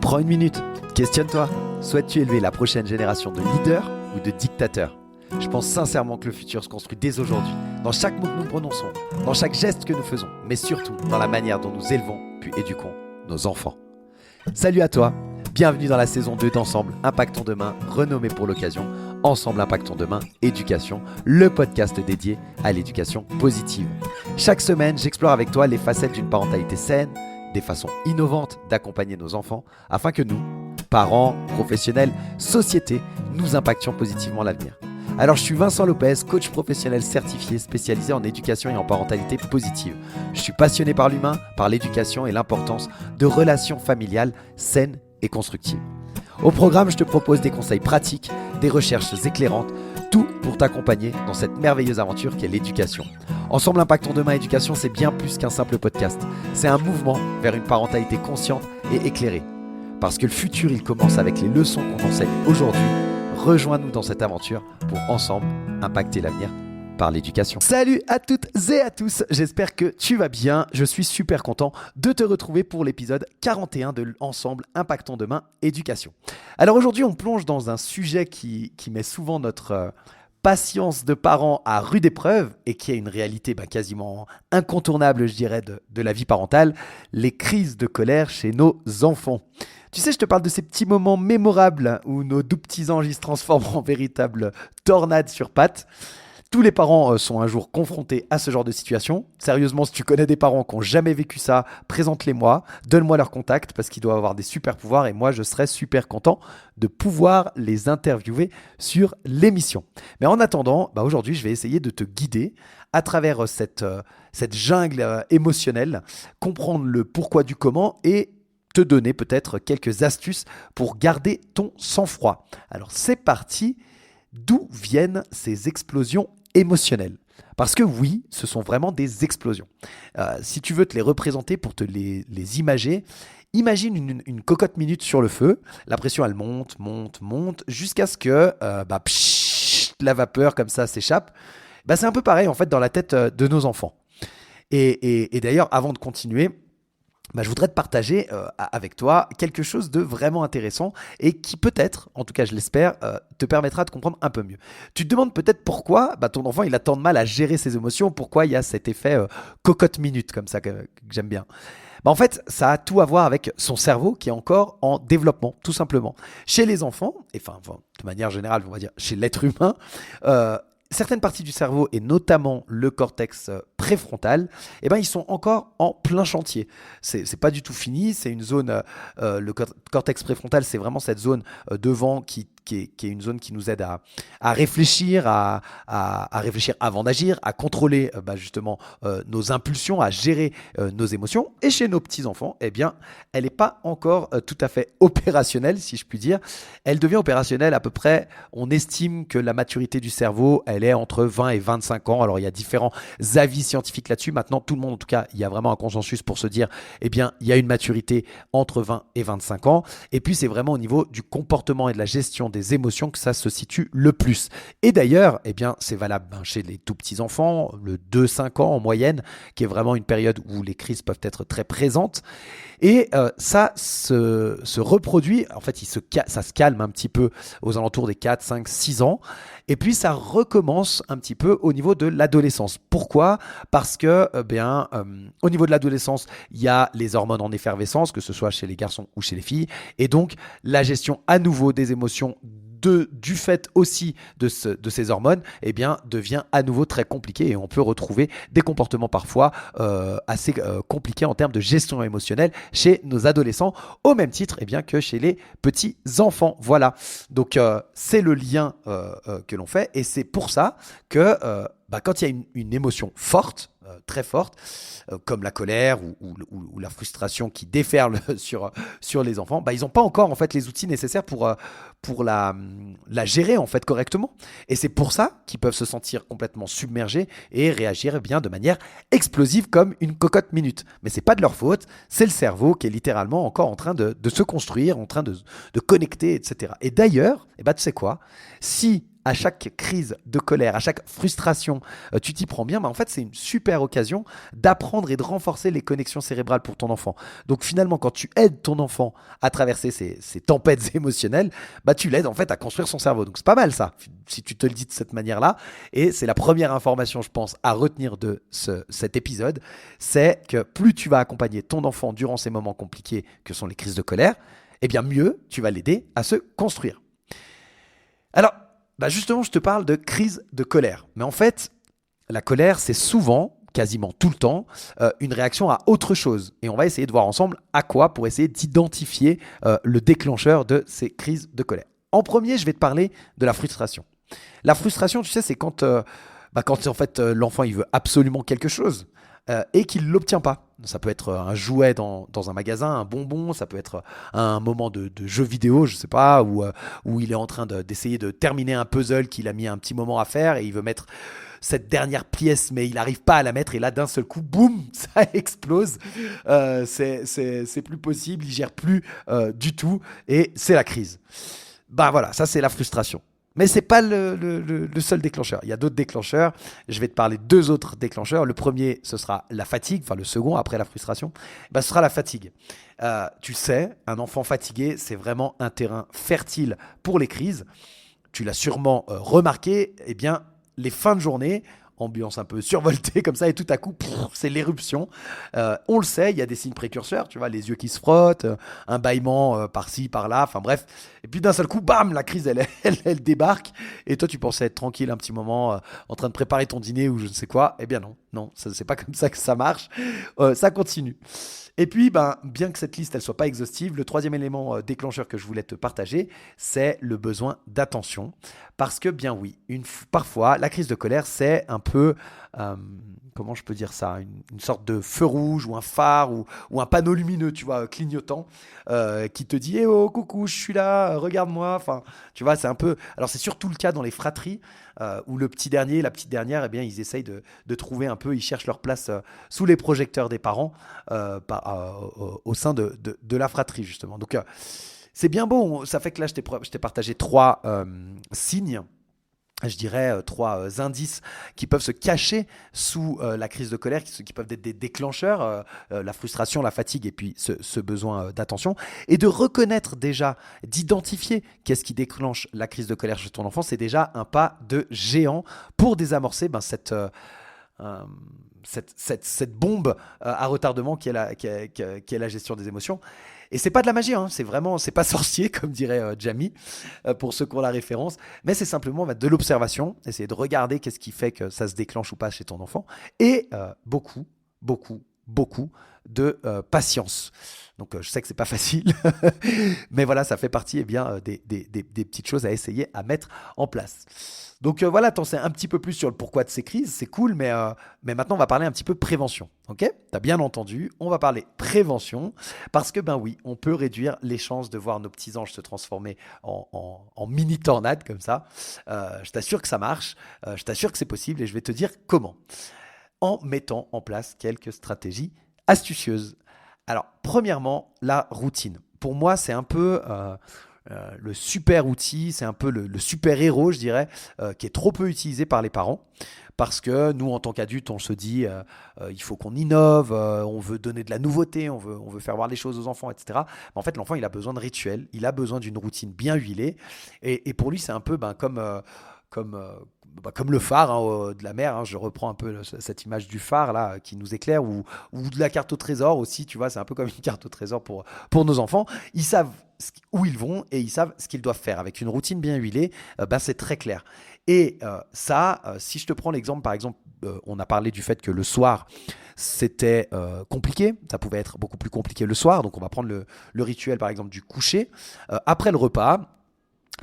Prends une minute, questionne-toi. Souhaites-tu élever la prochaine génération de leaders ou de dictateurs ? Je pense sincèrement que le futur se construit dès aujourd'hui, dans chaque mot que nous prononçons, dans chaque geste que nous faisons, mais surtout dans la manière dont nous élevons puis éduquons nos enfants. Salut à toi, bienvenue dans la saison 2 d'Ensemble Impactons Demain, renommée pour l'occasion Ensemble Impactons Demain Éducation, le podcast dédié à l'éducation positive. Chaque semaine, j'explore avec toi les facettes d'une parentalité saine, des façons innovantes d'accompagner nos enfants, afin que nous, parents, professionnels, société, nous impactions positivement l'avenir. Alors je suis Vincent Lopez, coach professionnel certifié spécialisé en éducation et en parentalité positive. Je suis passionné par l'humain, par l'éducation et l'importance de relations familiales saines et constructives. Au programme, je te propose des conseils pratiques, des recherches éclairantes, tout pour t'accompagner dans cette merveilleuse aventure qu'est l'éducation. Ensemble Impactons Demain Éducation, c'est bien plus qu'un simple podcast. C'est un mouvement vers une parentalité consciente et éclairée. Parce que le futur, il commence avec les leçons qu'on enseigne aujourd'hui. Rejoins-nous dans cette aventure pour ensemble impacter l'avenir par l'éducation. Salut à toutes et à tous, j'espère que tu vas bien. Je suis super content de te retrouver pour l'épisode 41 de Ensemble Impactons Demain Éducation. Alors aujourd'hui, on plonge dans un sujet qui met souvent notre patience de parents à rude épreuve et qui est une réalité quasiment incontournable, je dirais, de la vie parentale, les crises de colère chez nos enfants. Tu sais, je te parle de ces petits moments mémorables où nos doux petits anges ils se transforment en véritables tornades sur pattes. Tous les parents sont un jour confrontés à ce genre de situation. Sérieusement, si tu connais des parents qui n'ont jamais vécu ça, présente-les-moi, donne-moi leur contact parce qu'ils doivent avoir des super pouvoirs et moi, je serais super content de pouvoir les interviewer sur l'émission. Mais en attendant, aujourd'hui, je vais essayer de te guider à travers cette jungle émotionnelle, comprendre le pourquoi du comment et te donner peut-être quelques astuces pour garder ton sang-froid. Alors, c'est parti. D'où viennent ces explosions émotionnelles ? Parce que oui, ce sont vraiment des explosions. Si tu veux te les représenter pour te les imager, imagine une cocotte minute sur le feu. La pression, elle monte, jusqu'à ce que la vapeur comme ça s'échappe. C'est un peu pareil en fait dans la tête de nos enfants. Et d'ailleurs, avant de continuer, je voudrais te partager avec toi quelque chose de vraiment intéressant et qui peut-être, en tout cas je l'espère, te permettra de comprendre un peu mieux. Tu te demandes peut-être pourquoi ton enfant il a tant de mal à gérer ses émotions, pourquoi il y a cet effet cocotte minute comme ça que j'aime bien. En fait, ça a tout à voir avec son cerveau qui est encore en développement, tout simplement. Chez les enfants, et de manière générale, on va dire chez l'être humain, certaines parties du cerveau, et notamment le cortex préfrontal, ils sont encore en plein chantier. C'est pas du tout fini, c'est une zone, le cortex préfrontal, c'est vraiment cette zone devant qui est une zone qui nous aide à réfléchir, à réfléchir avant d'agir, à contrôler justement nos impulsions, à gérer nos émotions. Et chez nos petits-enfants, elle n'est pas encore tout à fait opérationnelle, si je puis dire. Elle devient opérationnelle à peu près, on estime que la maturité du cerveau, elle est entre 20 et 25 ans. Alors, il y a différents avis scientifiques là-dessus. Maintenant, tout le monde, en tout cas, il y a vraiment un consensus pour se dire, il y a une maturité entre 20 et 25 ans. Et puis, c'est vraiment au niveau du comportement et de la gestion des émotions que ça se situe le plus. Et d'ailleurs, c'est valable chez les tout petits enfants, le 2-5 ans en moyenne, qui est vraiment une période où les crises peuvent être très présentes. Et ça se reproduit, en fait, ça se calme un petit peu aux alentours des 4, 5, 6 ans. Et puis, ça recommence un petit peu au niveau de l'adolescence. Pourquoi ? Parce que, au niveau de l'adolescence, il y a les hormones en effervescence, que ce soit chez les garçons ou chez les filles. Et donc, la gestion à nouveau des émotions du fait aussi de ces hormones, devient à nouveau très compliqué et on peut retrouver des comportements parfois assez compliqués en termes de gestion émotionnelle chez nos adolescents, au même titre que chez les petits enfants. Voilà, donc c'est le lien que l'on fait et c'est pour ça que quand il y a une émotion forte, très forte, comme la colère ou la frustration qui déferle sur les enfants, ils n'ont pas encore en fait les outils nécessaires pour la gérer en fait correctement. Et c'est pour ça qu'ils peuvent se sentir complètement submergés et réagir de manière explosive comme une cocotte minute. Mais c'est pas de leur faute, c'est le cerveau qui est littéralement encore en train de se construire, en train de connecter, etc. Et d'ailleurs, tu sais quoi ? Si à chaque crise de colère, à chaque frustration, tu t'y prends bien, en fait, c'est une super occasion d'apprendre et de renforcer les connexions cérébrales pour ton enfant. Donc finalement, quand tu aides ton enfant à traverser ces tempêtes émotionnelles, tu l'aides en fait à construire son cerveau. Donc c'est pas mal ça, si tu te le dis de cette manière-là. Et c'est la première information, je pense, à retenir de cet épisode, c'est que plus tu vas accompagner ton enfant durant ces moments compliqués que sont les crises de colère, eh bien mieux tu vas l'aider à se construire. Alors, justement, je te parle de crise de colère. Mais en fait, la colère, c'est souvent, quasiment tout le temps, une réaction à autre chose. Et on va essayer de voir ensemble à quoi pour essayer d'identifier le déclencheur de ces crises de colère. En premier, je vais te parler de la frustration. La frustration, tu sais, c'est quand en fait l'enfant il veut absolument quelque chose et qu'il ne l'obtient pas. Ça peut être un jouet dans un magasin, un bonbon, ça peut être un moment de jeu vidéo, je sais pas, où il est en train d'essayer de terminer un puzzle qu'il a mis un petit moment à faire et il veut mettre cette dernière pièce mais il n'arrive pas à la mettre et là d'un seul coup, boum, ça explose. C'est plus possible, il gère plus du tout et c'est la crise. Voilà, ça c'est la frustration. Mais ce n'est pas le seul déclencheur. Il y a d'autres déclencheurs. Je vais te parler de 2 autres déclencheurs. Le premier, ce sera la fatigue. Enfin, le second, après la frustration, ce sera la fatigue. Tu sais, un enfant fatigué, c'est vraiment un terrain fertile pour les crises. Tu l'as sûrement remarqué. Eh bien, les fins de journée, ambiance un peu survoltée comme ça, et tout à coup, c'est l'éruption. On le sait, il y a des signes précurseurs, tu vois, les yeux qui se frottent, un bâillement par-ci, par-là, enfin bref. Et puis d'un seul coup, bam, la crise, elle débarque. Et toi, tu pensais être tranquille un petit moment, en train de préparer ton dîner ou je ne sais quoi. Eh bien non, c'est pas comme ça que ça marche. Ça continue. Et puis, bien que cette liste elle soit pas exhaustive, le troisième élément déclencheur que je voulais te partager, c'est le besoin d'attention. Parce que, bien oui, parfois, la crise de colère, c'est un peu, comment je peux dire ça, une sorte de feu rouge ou un phare ou un panneau lumineux, tu vois, clignotant, qui te dit « Eh oh, coucou, je suis là, regarde-moi ». Enfin, tu vois, c'est un peu... Alors, c'est surtout le cas dans les fratries, où le petit dernier, la petite dernière, eh bien, ils essayent de trouver un peu, ils cherchent leur place sous les projecteurs des parents au sein de la fratrie, justement. Donc, c'est bien beau. Ça fait que là, je t'ai partagé 3 signes, je dirais 3 indices qui peuvent se cacher sous la crise de colère, qui peuvent être des déclencheurs, la frustration, la fatigue et puis ce besoin d'attention. Et de reconnaître déjà, d'identifier qu'est-ce qui déclenche la crise de colère chez ton enfant, c'est déjà un pas de géant pour désamorcer cette bombe à retardement qui est la gestion des émotions. Et c'est pas de la magie, hein, c'est pas sorcier comme dirait Jamie pour ceux qui ont la référence, mais c'est simplement de l'observation, essayer de regarder qu'est-ce qui fait que ça se déclenche ou pas chez ton enfant, et beaucoup de patience. Donc je sais que c'est pas facile, mais voilà, ça fait partie des petites choses à essayer à mettre en place. Donc voilà, t'en sais un petit peu plus sur le pourquoi de ces crises, c'est cool, mais maintenant on va parler un petit peu prévention, ok ? T'as bien entendu, on va parler prévention, parce que oui, on peut réduire les chances de voir nos petits anges se transformer en mini tornades comme ça. Je t'assure que ça marche, je t'assure que c'est possible, et je vais te dire comment. En mettant en place quelques stratégies astucieuses. Alors, premièrement, la routine. Pour moi, c'est un peu le super outil, c'est un peu le super héros, je dirais, qui est trop peu utilisé par les parents. Parce que nous, en tant qu'adultes, on se dit il faut qu'on innove, on veut donner de la nouveauté, on veut faire voir les choses aux enfants, etc. Mais en fait, l'enfant, il a besoin de rituels, il a besoin d'une routine bien huilée. Et pour lui, c'est un peu comme le phare de la mer, hein. Je reprends un peu cette image du phare là qui nous éclaire, ou de la carte au trésor aussi, tu vois, c'est un peu comme une carte au trésor pour nos enfants. Ils savent où ils vont et ils savent ce qu'ils doivent faire. Avec une routine bien huilée, c'est très clair. Et si je te prends l'exemple, par exemple, on a parlé du fait que le soir, c'était compliqué, ça pouvait être beaucoup plus compliqué le soir, donc on va prendre le rituel par exemple du coucher. Après le repas,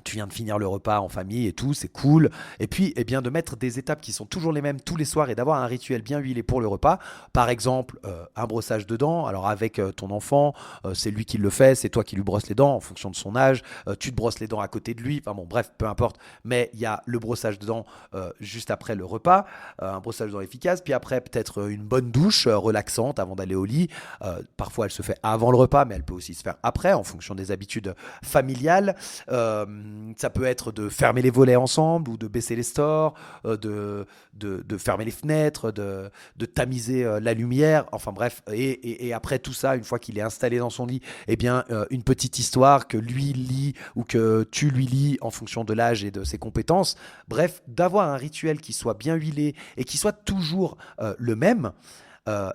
tu viens de finir le repas en famille et tout, c'est cool. Et puis, de mettre des étapes qui sont toujours les mêmes tous les soirs et d'avoir un rituel bien huilé pour le repas. Par exemple, un brossage de dents. Alors avec ton enfant, c'est lui qui le fait, c'est toi qui lui brosses les dents en fonction de son âge. Tu te brosses les dents à côté de lui. Enfin bon, bref, peu importe. Mais il y a le brossage de dents juste après le repas, un brossage de dents efficace. Puis après, peut-être une bonne douche relaxante avant d'aller au lit. Parfois, elle se fait avant le repas, mais elle peut aussi se faire après en fonction des habitudes familiales. Ça peut être de fermer les volets ensemble ou de baisser les stores, de fermer les fenêtres, de tamiser la lumière. Enfin bref, et après tout ça, une fois qu'il est installé dans son lit, eh bien, une petite histoire que lui lit ou que tu lui lis en fonction de l'âge et de ses compétences. Bref, d'avoir un rituel qui soit bien huilé et qui soit toujours le même.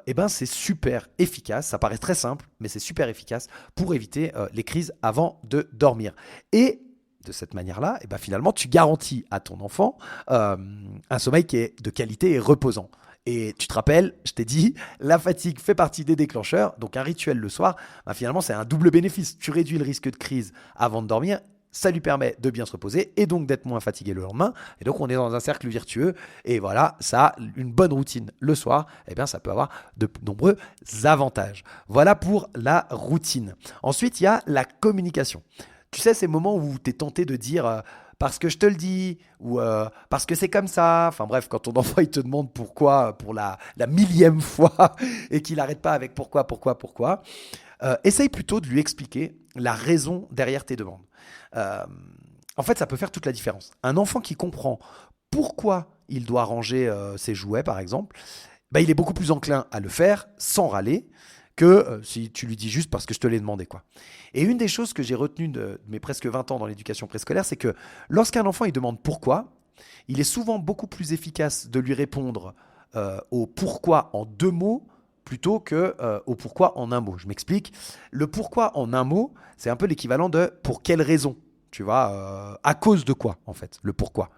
Eh ben c'est super efficace, ça paraît très simple, mais c'est super efficace pour éviter les crises avant de dormir. Et de cette manière-là, eh ben finalement, tu garantis à ton enfant un sommeil qui est de qualité et reposant. Et tu te rappelles, je t'ai dit, la fatigue fait partie des déclencheurs, donc un rituel le soir, ben finalement c'est un double bénéfice. Tu réduis le risque de crise avant de dormir, ça lui permet de bien se reposer et donc d'être moins fatigué le lendemain. Et donc on est dans un cercle vertueux. Et voilà, ça, une bonne routine le soir, eh bien ça peut avoir de nombreux avantages. Voilà pour la routine. Ensuite, il y a la communication. Tu sais, ces moments où tu es tenté de dire parce que je te le dis ou parce que c'est comme ça. Enfin bref, quand ton enfant il te demande pourquoi pour la millième fois et qu'il n'arrête pas avec pourquoi, essaye plutôt de lui expliquer la raison derrière tes demandes. Euh, En fait, ça peut faire toute la différence. Un enfant qui comprend pourquoi il doit ranger ses jouets, par exemple, bah, il est beaucoup plus enclin à le faire sans râler que si tu lui dis juste parce que je te l'ai demandé, quoi. Et une des choses que j'ai retenues de mes presque 20 ans dans l'éducation préscolaire, c'est que lorsqu'un enfant il demande pourquoi, il est souvent beaucoup plus efficace de lui répondre au pourquoi en 2 mots plutôt que au pourquoi en un mot. Je m'explique. Le pourquoi en un mot, c'est un peu l'équivalent de pour quelle raison. Tu vois, à cause de quoi, en fait, le pourquoi.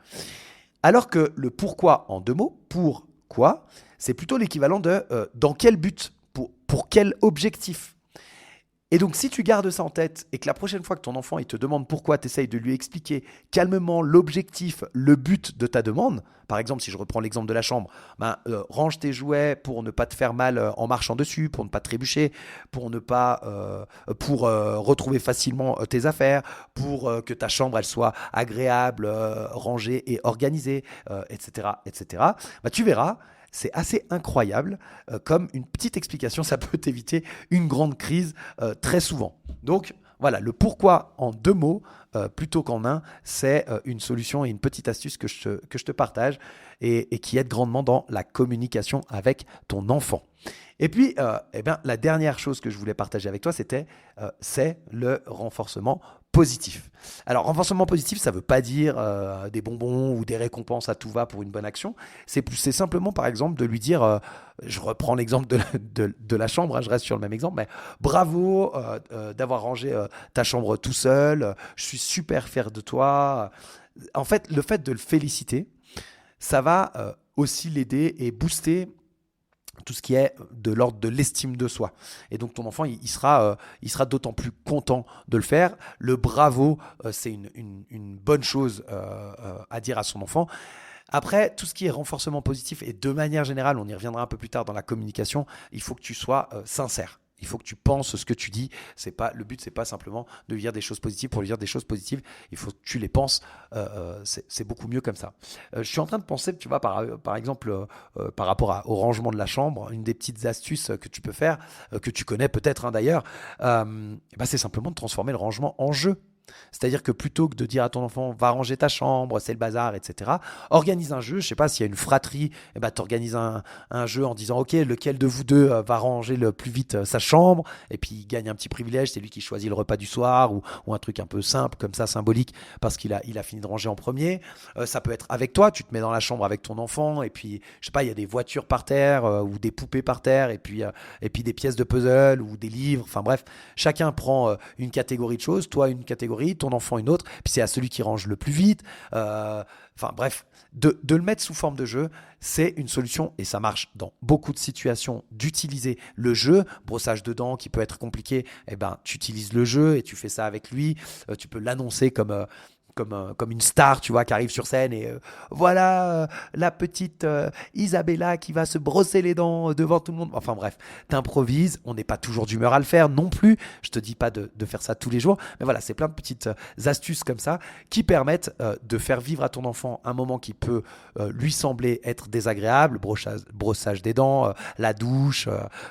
Alors que le pourquoi en 2 mots, pour quoi, c'est plutôt l'équivalent de dans quel but, pour quel objectif. Et donc, si tu gardes ça en tête et que la prochaine fois que ton enfant il te demande pourquoi, tu essayes de lui expliquer calmement l'objectif, le but de ta demande. Par exemple, si je reprends l'exemple de la chambre, range tes jouets pour ne pas te faire mal en marchant dessus, pour ne pas te trébucher, pour ne pas, pour retrouver facilement tes affaires, pour que ta chambre elle soit agréable, rangée et organisée, etc., etc. Tu verras. C'est assez incroyable, comme une petite explication, ça peut t'éviter une grande crise très souvent. Donc voilà, le pourquoi en 2 mots plutôt qu'en un, c'est une solution et une petite astuce que je te partage et qui aide grandement dans la communication avec ton enfant. Et puis, eh bien, la dernière chose que je voulais partager avec toi, c'est le renforcement positif. Alors, renforcement positif, ça ne veut pas dire des bonbons ou des récompenses à tout va pour une bonne action. C'est simplement, par exemple, de lui dire, je reprends l'exemple de la chambre, hein, je reste sur le même exemple, mais bravo d'avoir rangé ta chambre tout seul, je suis super fier de toi. En fait, le fait de le féliciter, ça va aussi l'aider et booster tout ce qui est de l'ordre de l'estime de soi. Et donc ton enfant, il sera d'autant plus content de le faire. Le bravo, c'est une bonne chose à dire à son enfant. Après, tout ce qui est renforcement positif, et de manière générale, on y reviendra un peu plus tard dans la communication, il faut que tu sois sincère. Il faut que tu penses ce que tu dis. Le but, c'est pas simplement de lui dire des choses positives pour lui dire des choses positives. Il faut que tu les penses. C'est beaucoup mieux comme ça. Je suis en train de penser, tu vois, par exemple, par rapport au rangement de la chambre, une des petites astuces que tu peux faire, que tu connais peut-être d'ailleurs, c'est simplement de transformer le rangement en jeu. C'est-à-dire que plutôt que de dire à ton enfant va ranger ta chambre, c'est le bazar, etc., organise un jeu. Je sais pas, s'il y a une fratrie, tu organises un jeu en disant ok, lequel de vous deux va ranger le plus vite sa chambre, et puis il gagne un petit privilège, c'est lui qui choisit le repas du soir, ou un truc un peu simple comme ça, symbolique, parce qu'il a fini de ranger en premier. Ça peut être avec toi, tu te mets dans la chambre avec ton enfant, et puis je sais pas, il y a des voitures par terre, ou des poupées par terre, et puis des pièces de puzzle, ou des livres, enfin bref, chacun prend une catégorie de choses, toi une catégorie, ton enfant une autre, puis c'est à celui qui range le plus vite. Enfin bref, de le mettre sous forme de jeu, c'est une solution et ça marche dans beaucoup de situations d'utiliser le jeu. Brossage de dents qui peut être compliqué, tu utilises le jeu et tu fais ça avec lui. Tu peux l'annoncer comme une star, tu vois, qui arrive sur scène et voilà la petite Isabella qui va se brosser les dents devant tout le monde. Enfin bref, t'improvises, on n'est pas toujours d'humeur à le faire non plus, je te dis pas de faire ça tous les jours, mais voilà, c'est plein de petites astuces comme ça qui permettent de faire vivre à ton enfant un moment qui peut lui sembler être désagréable, brossage des dents, la douche,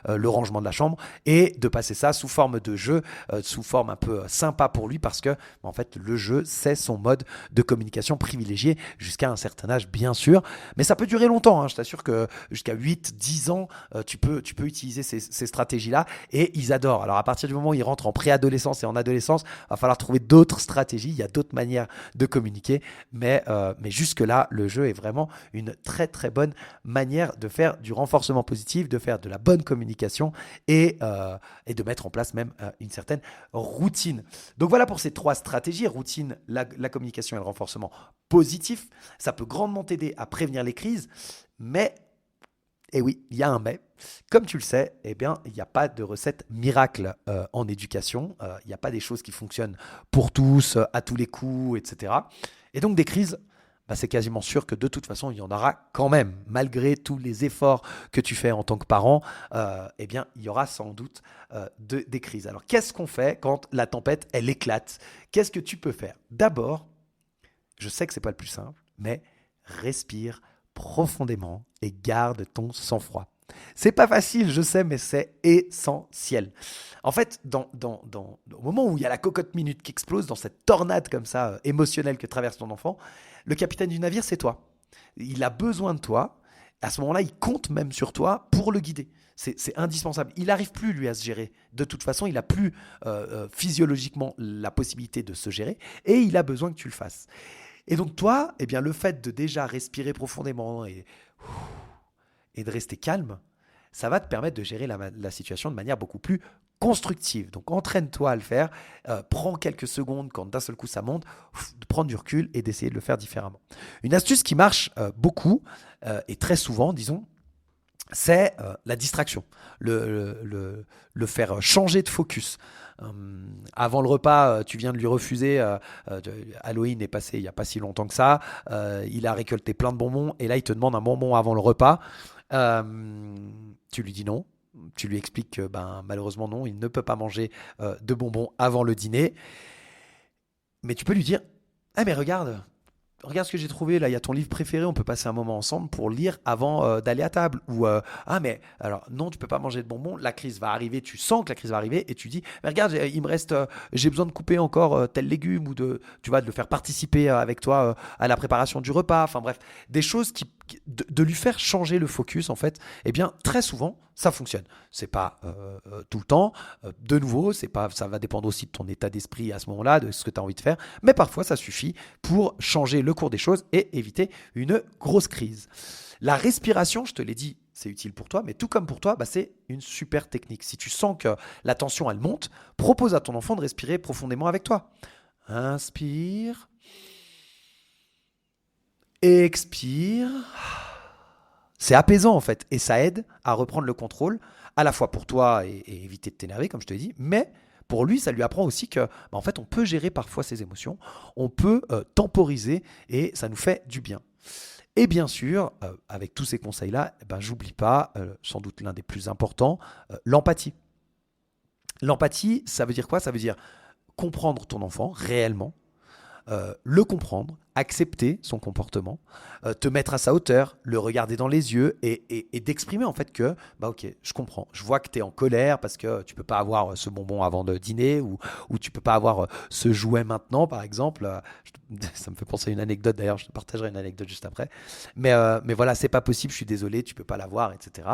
le rangement de la chambre, et de passer ça sous forme de jeu, sous forme un peu sympa pour lui, parce que en fait le jeu c'est son son mode de communication privilégié jusqu'à un certain âge, bien sûr. Mais ça peut durer longtemps, hein. Je t'assure que jusqu'à 8, 10 ans, tu peux utiliser ces stratégies-là et ils adorent. Alors à partir du moment où ils rentrent en préadolescence et en adolescence, il va falloir trouver d'autres stratégies. Il y a d'autres manières de communiquer, mais jusque-là, le jeu est vraiment une très très bonne manière de faire du renforcement positif, de faire de la bonne communication et de mettre en place même une certaine routine. Donc voilà pour ces 3 stratégies: routine, la communication et le renforcement positif. Ça peut grandement t'aider à prévenir les crises, mais, et oui, il y a un mais, comme tu le sais, eh bien, il n'y a pas de recette miracle en éducation, il n'y a pas des choses qui fonctionnent pour tous, à tous les coups, etc. Et donc des crises, c'est quasiment sûr que de toute façon, il y en aura quand même. Malgré tous les efforts que tu fais en tant que parent, eh bien, il y aura sans doute des crises. Alors, qu'est-ce qu'on fait quand la tempête, elle éclate? Qu'est-ce que tu peux faire? D'abord, je sais que ce n'est pas le plus simple, mais respire profondément et garde ton sang-froid. C'est pas facile, je sais, mais c'est essentiel. En fait, au moment où il y a la cocotte minute qui explose, dans cette tornade comme ça émotionnelle que traverse ton enfant, le capitaine du navire, c'est toi. Il a besoin de toi. À ce moment-là, il compte même sur toi pour le guider. C'est indispensable. Il n'arrive plus, lui, à se gérer. De toute façon, il n'a plus physiologiquement la possibilité de se gérer et il a besoin que tu le fasses. Et donc toi, eh bien, le fait de déjà respirer profondément et de rester calme, ça va te permettre de gérer la situation de manière beaucoup plus constructive. Donc entraîne-toi à le faire, prends quelques secondes quand d'un seul coup ça monte, de prendre du recul et d'essayer de le faire différemment. Une astuce qui marche beaucoup et très souvent, disons, c'est la distraction, le faire changer de focus. Avant le repas, tu viens de lui refuser, Halloween est passé il n'y a pas si longtemps que ça, il a récolté plein de bonbons et là il te demande un bonbon avant le repas. Tu lui dis non, tu lui expliques que malheureusement non, il ne peut pas manger de bonbons avant le dîner, mais tu peux lui dire: ah mais regarde ce que j'ai trouvé, là, il y a ton livre préféré, on peut passer un moment ensemble pour lire avant d'aller à table. Ou ah mais alors non, tu peux pas manger de bonbons, la crise va arriver, tu sens que la crise va arriver et tu dis: mais regarde, il me reste, j'ai besoin de couper encore tel légume ou tu vois, de le faire participer avec toi à la préparation du repas. Enfin bref, des choses de lui faire changer le focus en fait. Eh bien très souvent ça fonctionne. C'est pas tout le temps. De nouveau, ça va dépendre aussi de ton état d'esprit à ce moment-là, de ce que tu as envie de faire. Mais parfois, ça suffit pour changer le cours des choses et éviter une grosse crise. La respiration, je te l'ai dit, c'est utile pour toi, mais tout comme pour toi, c'est une super technique. Si tu sens que la tension, elle monte, propose à ton enfant de respirer profondément avec toi. Inspire. Expire. C'est apaisant en fait et ça aide à reprendre le contrôle à la fois pour toi et éviter de t'énerver comme je te dis, mais pour lui ça lui apprend aussi que en fait on peut gérer parfois ses émotions, on peut temporiser et ça nous fait du bien. Et bien sûr, avec tous ces conseils-là, j'oublie pas, sans doute l'un des plus importants, l'empathie. L'empathie, ça veut dire quoi? Ça veut dire comprendre ton enfant réellement, le comprendre, accepter son comportement, te mettre à sa hauteur, le regarder dans les yeux et d'exprimer en fait que ok, je comprends, je vois que tu es en colère parce que tu peux pas avoir ce bonbon avant de dîner ou tu peux pas avoir ce jouet maintenant par exemple. Ça me fait penser à une anecdote d'ailleurs, je te partagerai une anecdote juste après. Mais voilà, c'est pas possible, je suis désolé, tu peux pas l'avoir, etc.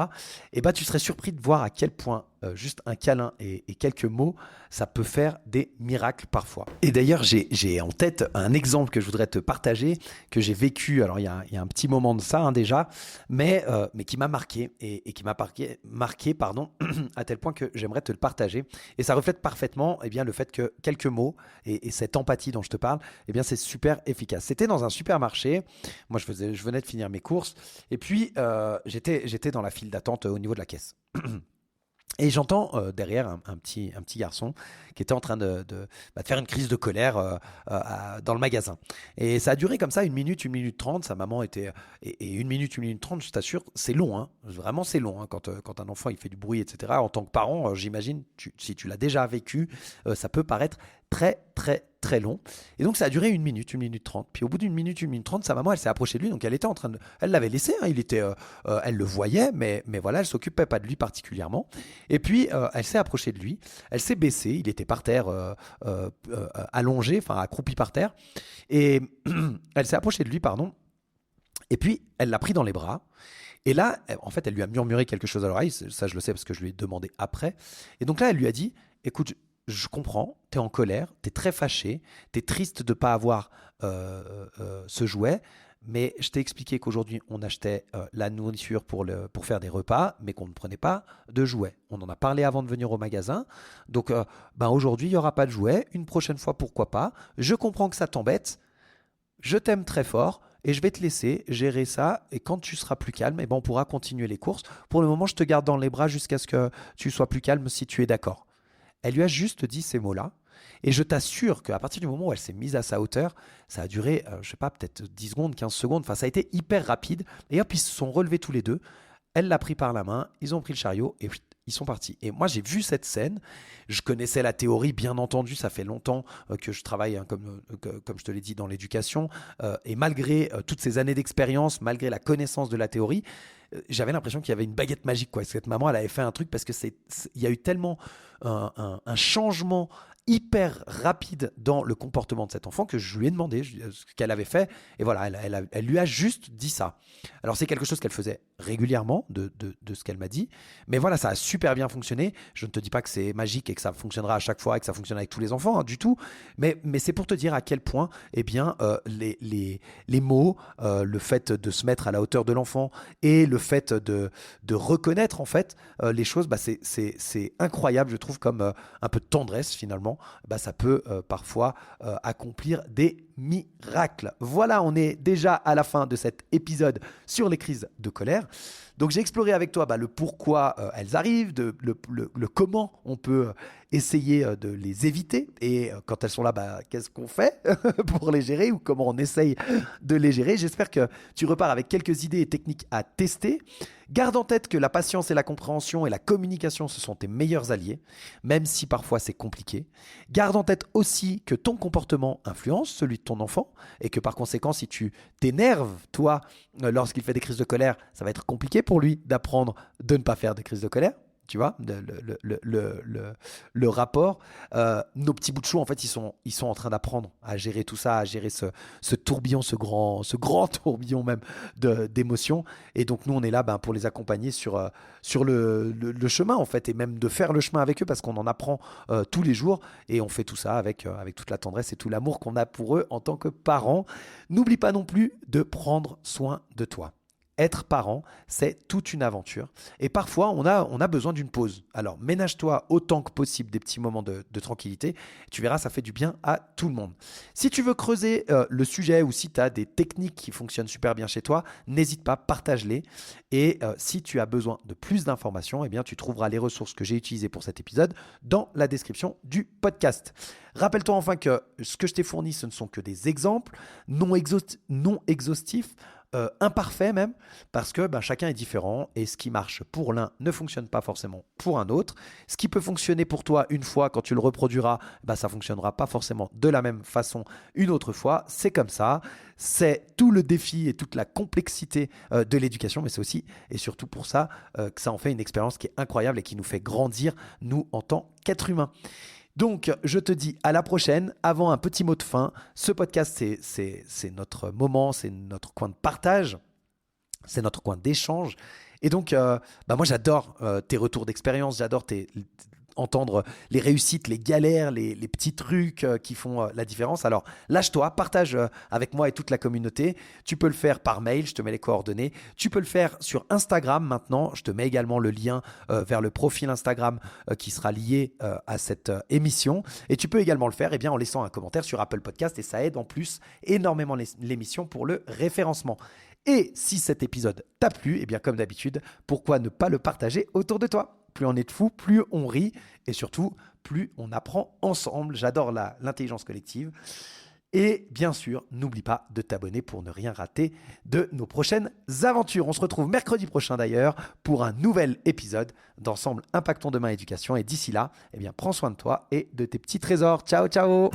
Et tu serais surpris de voir à quel point juste un câlin et quelques mots, ça peut faire des miracles parfois. Et d'ailleurs, j'ai en tête un exemple que je voudrais te partager, que j'ai vécu, alors il y a un petit moment de ça déjà, mais qui m'a marqué, et qui m'a marqué pardon, à tel point que j'aimerais te le partager. Et ça reflète parfaitement le fait que quelques mots et cette empathie dont je te parle, c'est super efficace. C'était dans un supermarché, moi je venais de finir mes courses, et puis j'étais dans la file d'attente au niveau de la caisse. Et j'entends derrière un petit garçon qui était en train de faire une crise de colère dans le magasin. Et ça a duré comme ça 1 minute 30. Sa maman était... Et 1 minute 30, je t'assure, c'est long. Hein. Vraiment, c'est long. Hein, quand un enfant il fait du bruit, etc. En tant que parent, j'imagine, si tu l'as déjà vécu, ça peut paraître très très très long. Et donc ça a duré 1 minute 30. Puis au bout d'une minute 30, sa maman, elle s'est approchée de lui. Donc elle était en train de... Elle l'avait laissé, hein, elle le voyait, mais voilà, elle s'occupait pas de lui particulièrement. Et puis elle s'est approchée de lui, elle s'est baissée, il était par terre, allongé, enfin accroupi par terre. Et elle s'est approchée de lui, pardon. Et puis elle l'a pris dans les bras. Et là, en fait, elle lui a murmuré quelque chose à l'oreille. Ça, je le sais parce que je lui ai demandé après. Et donc là, elle lui a dit, écoute, je comprends, t'es en colère, t'es très fâché, t'es triste de ne pas avoir ce jouet, mais je t'ai expliqué qu'aujourd'hui, on achetait la nourriture pour faire des repas, mais qu'on ne prenait pas de jouets. On en a parlé avant de venir au magasin. Donc, aujourd'hui, il n'y aura pas de jouets. Une prochaine fois, pourquoi pas. Je comprends que ça t'embête. Je t'aime très fort. Et je vais te laisser gérer ça. Et quand tu seras plus calme, on pourra continuer les courses. Pour le moment, je te garde dans les bras jusqu'à ce que tu sois plus calme si tu es d'accord. Elle lui a juste dit ces mots-là. Et je t'assure qu'à partir du moment où elle s'est mise à sa hauteur, ça a duré, je sais pas, peut-être 10 secondes, 15 secondes. Enfin, ça a été hyper rapide. Et hop, ils se sont relevés tous les deux. Elle l'a pris par la main, ils ont pris le chariot et ils sont partis. Et moi, j'ai vu cette scène. Je connaissais la théorie, bien entendu. Ça fait longtemps que je travaille, comme je te l'ai dit, dans l'éducation. Et malgré toutes ces années d'expérience, malgré la connaissance de la théorie, j'avais l'impression qu'il y avait une baguette magique, quoi. Cette maman, elle avait fait un truc parce que il y a eu tellement un changement hyper rapide dans le comportement de cet enfant que je lui ai demandé ce qu'elle avait fait. Et voilà, elle lui a juste dit ça. Alors, c'est quelque chose qu'elle faisait régulièrement de ce qu'elle m'a dit. Mais voilà, ça a super bien fonctionné. Je ne te dis pas que c'est magique et que ça fonctionnera à chaque fois et que ça fonctionne avec tous les enfants, hein, du tout. Mais c'est pour te dire à quel point, les mots, le fait de se mettre à la hauteur de l'enfant et le fait de reconnaître en fait les choses, c'est incroyable, je trouve, comme un peu de tendresse finalement, ça peut parfois accomplir des miracles. Voilà, on est déjà à la fin de cet épisode sur les crises de colère. Donc j'ai exploré avec toi le pourquoi elles arrivent, le comment on peut essayer de les éviter et quand elles sont là, qu'est-ce qu'on fait pour les gérer ou comment on essaye de les gérer. J'espère que tu repars avec quelques idées et techniques à tester. Garde en tête que la patience et la compréhension et la communication, ce sont tes meilleurs alliés, même si parfois c'est compliqué. Garde en tête aussi que ton comportement influence celui de ton enfant et que par conséquent, si tu t'énerves, toi, lorsqu'il fait des crises de colère, ça va être compliqué pour lui d'apprendre de ne pas faire des crises de colère. Tu vois, le rapport. Nos petits bouts de chou, en fait, ils sont en train d'apprendre à gérer tout ça, à gérer ce tourbillon, ce grand tourbillon même d'émotions. Et donc, nous, on est là pour les accompagner sur le chemin, en fait, et même de faire le chemin avec eux parce qu'on en apprend tous les jours. Et on fait tout ça avec toute la tendresse et tout l'amour qu'on a pour eux en tant que parents. N'oublie pas non plus de prendre soin de toi. Être parent, c'est toute une aventure. Et parfois, on a besoin d'une pause. Alors, ménage-toi autant que possible des petits moments de tranquillité. Tu verras, ça fait du bien à tout le monde. Si tu veux creuser le sujet ou si tu as des techniques qui fonctionnent super bien chez toi, n'hésite pas, partage-les. Et si tu as besoin de plus d'informations, tu trouveras les ressources que j'ai utilisées pour cet épisode dans la description du podcast. Rappelle-toi enfin que ce que je t'ai fourni, ce ne sont que des exemples non exhaustifs, imparfait même, parce que chacun est différent et ce qui marche pour l'un ne fonctionne pas forcément pour un autre. Ce qui peut fonctionner pour toi une fois, quand tu le reproduiras, ça fonctionnera pas forcément de la même façon une autre fois. C'est comme ça, c'est tout le défi et toute la complexité de l'éducation, mais c'est aussi et surtout pour ça que ça en fait une expérience qui est incroyable et qui nous fait grandir, nous, en tant qu'êtres humains. Donc, je te dis à la prochaine. Avant, un petit mot de fin. Ce podcast, c'est notre moment, c'est notre coin de partage, c'est notre coin d'échange. Et donc, moi, j'adore tes retours d'expérience, j'adore entendre les réussites, les galères, les petits trucs qui font la différence. Alors, lâche-toi, partage avec moi et toute la communauté. Tu peux le faire par mail, je te mets les coordonnées. Tu peux le faire sur Instagram maintenant. Je te mets également le lien vers le profil Instagram qui sera lié à cette émission. Et tu peux également le faire en laissant un commentaire sur Apple Podcast et ça aide en plus énormément l'émission pour le référencement. Et si cet épisode t'a plu, comme d'habitude, pourquoi ne pas le partager autour de toi ? Plus on est de fous, plus on rit et surtout, plus on apprend ensemble. J'adore l'intelligence collective. Et bien sûr, n'oublie pas de t'abonner pour ne rien rater de nos prochaines aventures. On se retrouve mercredi prochain d'ailleurs pour un nouvel épisode d'Ensemble Impactons Demain Éducation. Et d'ici là, prends soin de toi et de tes petits trésors. Ciao, ciao!